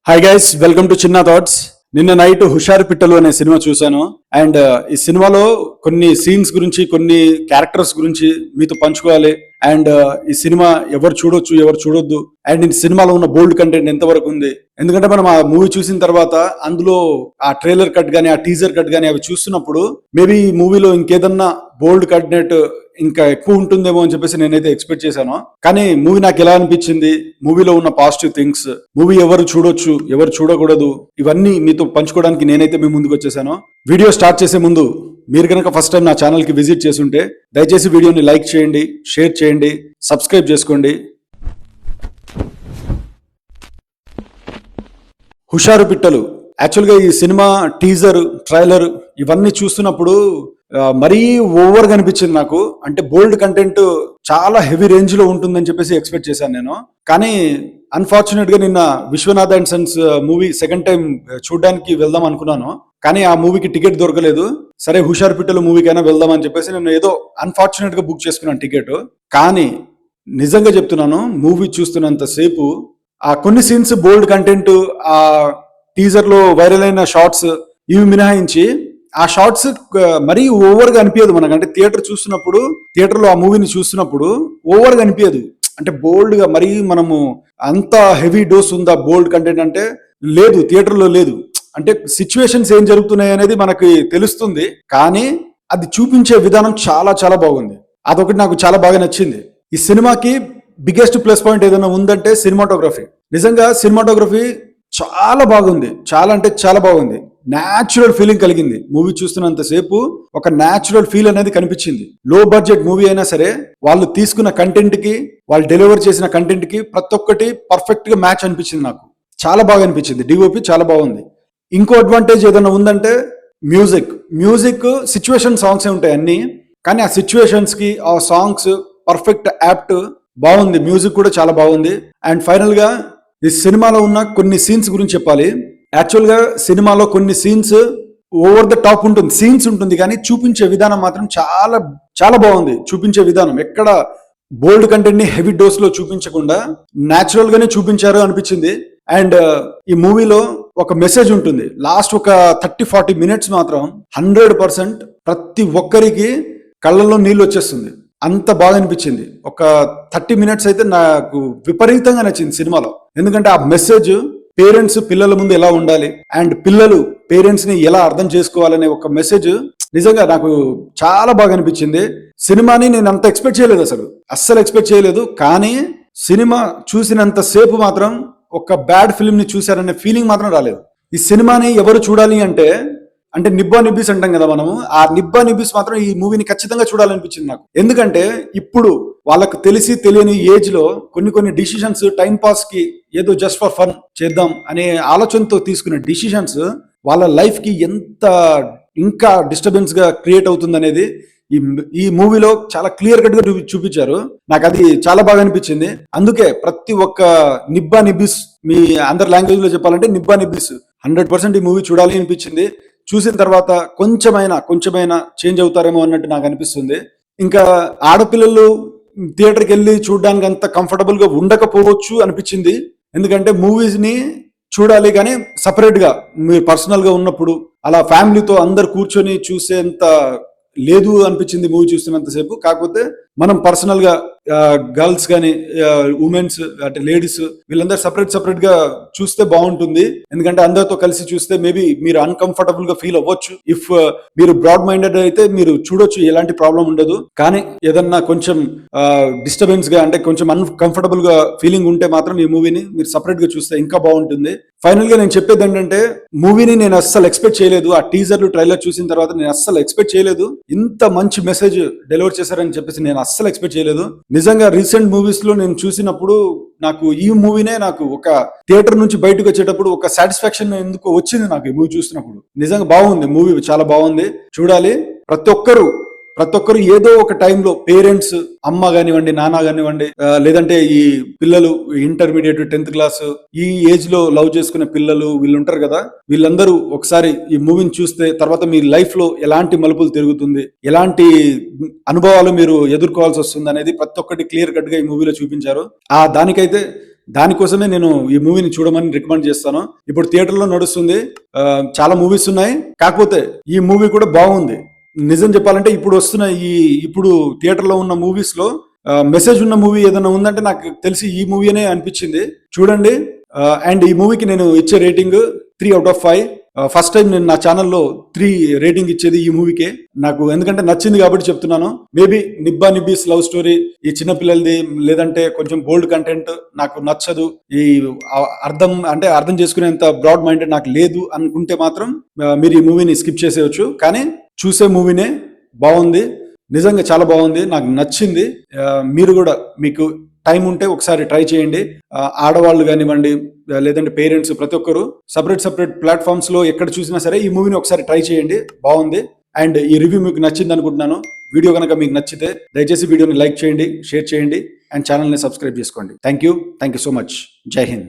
Hi guys, welcome to చిన్న thoughts. నిన్న night హుషారు పిట్టలు అనే సినిమా చూశాను. అండ్ ఈ సినిమాలో కొన్ని సీన్స్ గురించి, కొన్ని క్యారెక్టర్స్ గురించి మీతో పంచుకోవాలి. అండ్ ఈ సినిమా ఎవరు చూడొచ్చు, ఎవరు చూడొద్దు, అండ్ ఈ సినిమాలో ఉన్న బోల్డ్ కంటెంట్ ఎంతవరకు ఉంది. ఎందుకంటే మనం ఆ మూవీ చూసిన తర్వాత అందులో ఆ ట్రైలర్ కట్ గానీ, ఆ టీజర్ కట్ గానీ అవి చూస్తున్నప్పుడు మేబీ ఈ మూవీలో ఇంకేదన్నా బోల్డ్ కంటెంట్ ఇంకా ఎక్కువ ఉంటుందేమో అని చెప్పేసి నేనైతే ఎక్స్పెక్ట్ చేశాను. కానీ మూవీ నాకు ఎలా అనిపించింది, మూవీలో ఉన్న పాజిటివ్ థింగ్స్, మూవీ ఎవరు చూడొచ్చు, ఎవరు చూడకూడదు, ఇవన్నీ మీతో పంచుకోవడానికి నేనైతే మీ ముందుకు వచ్చేసాను. వీడియో స్టార్ట్ చేసే ముందు మీరు కనుక ఫస్ట్ టైం నా ఛానల్ కి విజిట్ చేస్తుంటే దయచేసి వీడియోని లైక్ చేయండి, షేర్ చేయండి, సబ్స్క్రైబ్ చేసుకోండి. హుషారు పిట్టలు యాక్చువల్గా ఈ సినిమా టీజర్, ట్రైలర్ ఇవన్నీ చూస్తున్నప్పుడు మరీ ఓవర్గా అనిపించింది నాకు. అంటే బోల్డ్ కంటెంట్ చాలా హెవీ రేంజ్ లో ఉంటుందని చెప్పేసి ఎక్స్పెక్ట్ చేశాను నేను. కానీ అన్ఫార్చునేట్ గా నిన్న Vishwanath and sons movie second time చూడడానికి వెళ్దాం అనుకున్నాను. కానీ ఆ మూవీకి టికెట్ దొరకలేదు. సరే హుషారు పిట్టలు మూవీకైనా వెళ్దాం అని చెప్పేసి నేను ఏదో అన్ఫార్చునేట్ గా బుక్ చేసుకున్నాను టికెట్. కానీ నిజంగా చెప్తున్నాను, మూవీ చూస్తున్నంత సేపు ఆ కొన్ని సీన్స్ బోల్డ్ కంటెంట్, ఆ టీజర్ లో వైరల్ అయిన షార్ట్స్ ఇవి మినహాయించి ఆ షార్ట్స్ మరీ ఓవర్ గా అనిపించదు మనకు. అంటే థియేటర్ లో ఆ మూవీని చూస్తున్నప్పుడు ఓవర్ గా అనిపించదు. అంటే బోల్డ్ గా మరీ మనము అంత హెవీ డోస్ ఉందా బోల్డ్ కంటెంట్ అంటే లేదు, థియేటర్ లో లేదు. అంటే సిచ్యువేషన్స్ ఏం జరుగుతున్నాయి అనేది మనకి తెలుస్తుంది, కానీ అది చూపించే విధానం చాలా చాలా బాగుంది. అదొకటి నాకు చాలా బాగా నచ్చింది. ఈ సినిమాకి బిగ్గెస్ట్ ప్లస్ పాయింట్ ఏదైనా ఉందంటే సినిమాటోగ్రఫీ. నిజంగా సినిమాటోగ్రఫీ చాలా బాగుంది, చాలా అంటే చాలా బాగుంది. న్యాచురల్ ఫీలింగ్ కలిగింది. మూవీ చూస్తున్నంతసేపు ఒక న్యాచురల్ ఫీల్ అనేది కనిపించింది. లో బడ్జెట్ మూవీ అయినా సరే వాళ్ళు తీసుకున్న కంటెంట్ కి, వాళ్ళు డెలివర్ చేసిన కంటెంట్ కి ప్రతి ఒక్కటి పర్ఫెక్ట్ గా మ్యాచ్ అనిపించింది. నాకు చాలా బాగా అనిపించింది. డిఓపి చాలా బాగుంది. ఇంకో అడ్వాంటేజ్ ఏదైనా ఉందంటే మ్యూజిక్ సిచ్యువేషన్ సాంగ్స్ ఉంటాయి అన్ని, కానీ ఆ సిచ్యువేషన్స్ కి ఆ సాంగ్స్ పర్ఫెక్ట్ యాప్ట్ బాగుంది. మ్యూజిక్ కూడా చాలా బాగుంది. అండ్ ఫైనల్ గా ఈ సినిమాలో ఉన్న కొన్ని సీన్స్ గురించి చెప్పాలి. యాక్చువల్గా సినిమాలో కొన్ని సీన్స్ ఓవర్ ద టాప్ ఉంటుంది, సీన్స్ ఉంటుంది, కానీ చూపించే విధానం మాత్రం చాలా చాలా బాగుంది. చూపించే విధానం ఎక్కడ బోల్డ్ కంటెంట్ ని హెవీ డోస్ లో చూపించకుండా న్యాచురల్ గానే చూపించారు అనిపించింది. అండ్ ఈ మూవీలో ఒక మెసేజ్ ఉంటుంది. లాస్ట్ ఒక 30-40 మినిట్స్ మాత్రం 100% ప్రతి ఒక్కరికి కళ్ళల్లో నీళ్ళు వచ్చేస్తుంది. అంత బాగా అనిపించింది. ఒక 30 మినిట్స్ అయితే నాకు విపరీతంగా నచ్చింది సినిమాలో. ఎందుకంటే ఆ మెసేజ్ పేరెంట్స్ పిల్లల ముందు ఎలా ఉండాలి, అండ్ పిల్లలు పేరెంట్స్ ని ఎలా అర్థం చేసుకోవాలనే ఒక మెసేజ్ నిజంగా నాకు చాలా బాగా అనిపించింది. సినిమాని నేను అంత ఎక్స్పెక్ట్ చేయలేదు, అస్సలు ఎక్స్పెక్ట్ చేయలేదు. కానీ సినిమా చూసినంత సేపు మాత్రం ఒక బ్యాడ్ ఫిల్మ్ ని చూశారనే ఫీలింగ్ మాత్రం రాలేదు. ఈ సినిమాని ఎవరు చూడాలి అంటే నిబ్బా నిబ్బిస్ అంటాం కదా మనము, ఆ నిబ్బా నిబ్బిస్ మాత్రం ఈ మూవీని ఖచ్చితంగా చూడాలనిపించింది నాకు. ఎందుకంటే ఇప్పుడు వాళ్ళకు తెలిసి తెలియని ఏజ్ లో కొన్ని డిసిషన్స్ టైం పాస్ కి ఏదో జస్ట్ ఫర్ ఫన్ చేద్దాం అనే ఆలోచనతో తీసుకునే డిసిషన్స్ వాళ్ళ లైఫ్ కి ఎంత ఇంకా డిస్టర్బెన్స్ గా క్రియేట్ అవుతుంది అనేది ఈ మూవీలో చాలా క్లియర్ కట్ గా చూపించారు. నాకు అది చాలా బాగా అనిపించింది. అందుకే ప్రతి ఒక్క నిబ్బా నిబ్బిస్, మీ అందరి లాంగ్వేజ్ లో చెప్పాలంటే నిబ్బా నిబ్బిస్ 100% ఈ మూవీ చూడాలి అనిపించింది. చూసిన తర్వాత కొంచెమైనా చేంజ్ అవుతారేమో అన్నట్టు నాకు అనిపిస్తుంది. ఇంకా ఆడపిల్లలు థియేటర్కి వెళ్ళి చూడడానికి అంత కంఫర్టబుల్ గా ఉండకపోవచ్చు అనిపించింది. ఎందుకంటే మూవీస్ ని చూడాలి, కానీ సపరేట్ గా మీరు పర్సనల్ గా ఉన్నప్పుడు అలా ఫ్యామిలీతో అందరు కూర్చొని చూసేంత లేదు అనిపించింది మూవీ చూస్తున్నంతసేపు. కాకపోతే మనం పర్సనల్ గా గర్ల్స్ కానీ, ఉమెన్స్ అంటే లేడీస్, వీళ్ళందరూ సపరేట్ గా చూస్తే బాగుంటుంది. ఎందుకంటే అందరితో కలిసి చూస్తే మేబీ మీరు అన్కంఫర్టబుల్ గా ఫీల్ అవ్వచ్చు. ఇఫ్ మీరు బ్రాడ్ మైండెడ్ అయితే మీరు చూడొచ్చు, ఎలాంటి ప్రాబ్లం ఉండదు. కానీ ఏదన్నా కొంచెం డిస్టర్బెన్స్ గా, అంటే కొంచెం అన్కంఫర్టబుల్ గా ఫీలింగ్ ఉంటే మాత్రం ఈ మూవీని మీరు సపరేట్ గా చూస్తే ఇంకా బాగుంటుంది. ఫైనల్ గా నేను చెప్పేది ఏంటంటే, మూవీని నేను అస్సలు ఎక్స్పెక్ట్ చేయలేదు. ఆ టీజర్లు, ట్రైలర్ చూసిన తర్వాత నేను అస్సలు ఎక్స్పెక్ట్ చేయలేదు ఇంత మంచి మెసేజ్ డెలివర్ చేశారని చెప్పేసి. నేను అస్సలు ఎక్స్పెక్ట్ చేయలేదు. నిజంగా రీసెంట్ మూవీస్ లో నేను చూసినప్పుడు నాకు ఈ మూవీనే నాకు ఒక థియేటర్ నుంచి బయటకు వచ్చేటప్పుడు ఒక సాటిస్ఫాక్షన్ ఎందుకు వచ్చింది నాకు ఈ మూవీ చూసినప్పుడు. నిజంగా బాగుంది మూవీ, చాలా బాగుంది, చూడాలి. ప్రతి ఒక్కరు ఏదో ఒక టైంలో పేరెంట్స్, అమ్మ కానివ్వండి, నాన్న కానివ్వండి, లేదంటే ఈ పిల్లలు ఇంటర్మీడియట్ 10th క్లాస్ ఈ ఏజ్ లో లవ్ చేసుకునే పిల్లలు వీళ్ళు ఉంటారు కదా, వీళ్ళందరూ ఒకసారి ఈ మూవీని చూస్తే తర్వాత మీ లైఫ్ లో ఎలాంటి మలుపులు తిరుగుతుంది, ఎలాంటి అనుభవాలు మీరు ఎదుర్కోవాల్సి వస్తుంది అనేది ప్రతి ఒక్కటి క్లియర్ కట్ గా ఈ మూవీలో చూపించారు. దానికైతే దానికోసమే నేను ఈ మూవీని చూడమని రికమెండ్ చేస్తాను. ఇప్పుడు థియేటర్లో నడుస్తుంది, చాలా మూవీస్ ఉన్నాయి, కాకపోతే ఈ మూవీ కూడా బాగుంది. నిజం చెప్పాలంటే ఇప్పుడు థియేటర్లో ఉన్న మూవీస్ లో మెసేజ్ ఉన్న మూవీ ఏదైనా ఉందంటే నాకు తెలిసి ఈ మూవీనే అనిపించింది. చూడండి. అండ్ ఈ మూవీకి నేను ఇచ్చే రేటింగ్ 3/5. ఫస్ట్ టైం నేను నా ఛానల్లో 3 రేటింగ్ ఇచ్చేది ఈ మూవీకే. నాకు ఎందుకంటే నచ్చింది కాబట్టి చెప్తున్నాను. మేబీ నిబ్బా నిబ్బీస్ లవ్ స్టోరీ, ఈ చిన్నపిల్లలది, లేదంటే కొంచెం బోల్డ్ కంటెంట్ నాకు నచ్చదు, ఈ అర్థం చేసుకునేంత బ్రాడ్ మైండెడ్ నాకు లేదు అనుకుంటే మాత్రం మీరు ఈ మూవీని స్కిప్ చేసేయచ్చు. కానీ చూసే మూవీనే, బాగుంది, నిజంగా చాలా బాగుంది, నాకు నచ్చింది. మీరు కూడా మీకు టైం ఉంటే ఒకసారి ట్రై చేయండి. ఆడవాళ్ళు కానివ్వండి, లేదంటే పేరెంట్స్, ప్రతి ఒక్కరు సపరేట్ ప్లాట్ఫామ్స్ లో ఎక్కడ చూసినా సరే ఈ మూవీని ఒకసారి ట్రై చేయండి, బాగుంది. అండ్ ఈ రివ్యూ మీకు నచ్చింది అనుకుంటున్నాను. వీడియో కనుక మీకు నచ్చితే దయచేసి వీడియోని లైక్ చేయండి, షేర్ చేయండి, అండ్ ఛానల్ని సబ్స్క్రైబ్ చేసుకోండి. Thank you so much. జై హింద్.